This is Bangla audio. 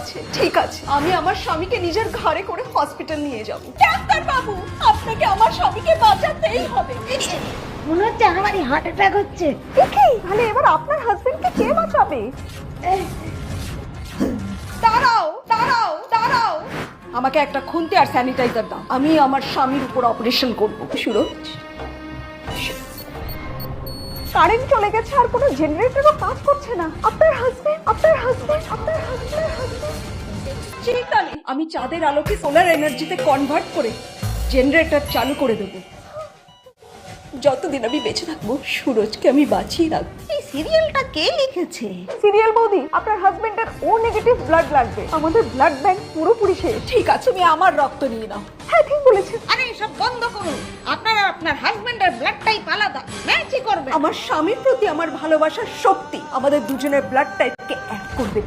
আছে, ঠিক আছে, আমি আমার স্বামীকে নিজের ঘাড়ে করে হসপিটাল নিয়ে যাব। ডাক্তার বাবু, আপনাকে আমার স্বামীকে বাঁচাতেই হবে। মনে হচ্ছে আমারই হার্ট অ্যাটাক হচ্ছে। ওকে, তাহলে এবার আপনার হাজবেন্ডকে কে বাঁচাবে? দাঁড়াও দাঁড়াও দাঁড়াও, আমাকে একটা খুন্তি আর স্যানিটাইজার দাও। আমি আমার স্বামীর উপর অপারেশন করব। সুরজ, কারেন্ট চলে গেছে আর কোনো জেনারেটরও কাজ করছে না। আপনার হাজবেন্ড চিন্তা নেই, আমি চাঁদের আলোকে সোলার এনার্জিতে কনভার্ট করে জেনারেটর চালু করে দেবো। যতদিন আমি বেঁচে থাকবো সুরজকে আমি বাঁচিয়ে রাখবো। এই সিরিয়ালটা কে লিখেছে? সিরিয়াল বৌদি, আপনার হাজবেন্ডের ও নেগেটিভ ব্লাড লাগবে। আমাদের ব্লাড ব্যাংক পুরোপুরি শেষ। ঠিক আছে, তুমি আমার রক্ত নিয়ে নাও। হ্যাঁ, ঠিক বলেছেন। আরে এসব বন্ধ করুন, আপনারা আপনার হাজবেন্ডের ব্লাডটাই আলাদা, ম্যাচই করবে। আমার স্বামীর প্রতি আমার ভালোবাসার শক্তি আমাদের দুজনের ব্লাড টাইপকে এক করবে।